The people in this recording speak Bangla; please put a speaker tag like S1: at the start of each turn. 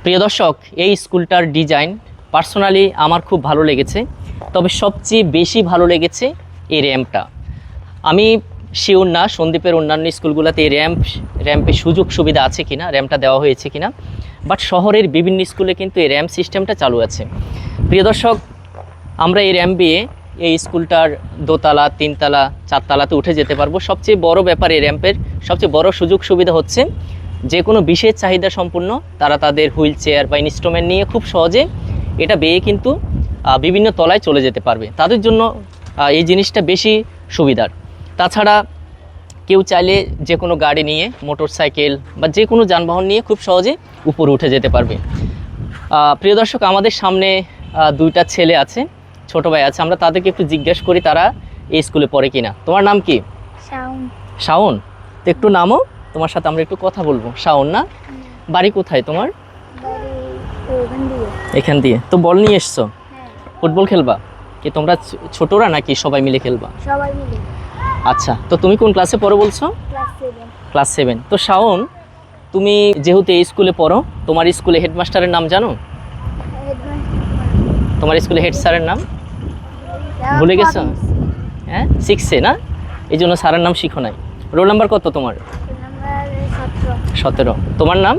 S1: প্রিয় দর্শক, এই স্কুলটার ডিজাইন পার্সোনালি আমার খুব ভালো লেগেছে। তবে সবচেয়ে বেশি ভালো লেগেছে এই র্যাম্পটা। আমি শিওর না সন্দ্বীপের অন্যান্য স্কুলগুলোতে এই র্যাম্পে সুযোগ সুবিধা আছে কিনা, র্যাম্পটা দেওয়া হয়েছে কিনা, বাট শহরের বিভিন্ন স্কুলে কিন্তু এই র্যাম্প সিস্টেমটা চালু আছে। প্রিয় দর্শক, আমরা এই র্যাম্প দিয়ে এই স্কুলটার দোতলা, তিনতলা, চারতলাতে উঠে যেতে পারবো। সবচেয়ে বড় ব্যাপার এই র্যাম্পের সবচেয়ে বড় সুযোগ সুবিধা হচ্ছে যে কোনো বিশেষ চাহিদা সম্পন্ন তারা তাদের হুইল চেয়ার বা ইনস্ট্রুমেন্ট নিয়ে খুব সহজে এটা বেয়ে কিন্তু বিভিন্ন তলায় চলে যেতে পারবে। তাদের জন্য এই জিনিসটা বেশি সুবিধার। তাছাড়া কেউ চাইলে যে কোনো গাড়ি নিয়ে, মোটর সাইকেল বা যে কোনো যানবাহন নিয়ে খুব সহজে উপরে উঠে যেতে পারবে। প্রিয় দর্শক, আমাদের সামনে দুইটা ছেলে আছে, ছোট ভাই আছে। আমরা তাদেরকে একটু জিজ্ঞেস করি তারা এই স্কুলে পড়ে কিনা। তোমার নাম কি?
S2: শাওন।
S1: শাওন, তো একটু নামও, তোমার সাথে আমরা একটু কথা বলবো। শাওন না, বাড়ি কোথায় তোমার? এখান দিয়ে। তো বল নিয়ে এসছো, ফুটবল খেলবা কি তোমরা ছোটরা নাকি সবাই মিলে খেলবা?
S2: সবাই মিলে।
S1: আচ্ছা, তো তুমি কোন ক্লাসে পড়ো বলছো? ক্লাস 7। তো শাওন, তুমি যেহেতু এই স্কুলে পড়ো, তোমার স্কুলে হেডমাস্টারের নাম জানো? তোমার স্কুলে হেড স্যারের নাম ভুলে গেছো? হ্যাঁ, 6-এ না, এই জন্য স্যারের নাম শিখো নাই। রোল নাম্বার কত তোমার?
S2: 17।
S1: তোমার নাম?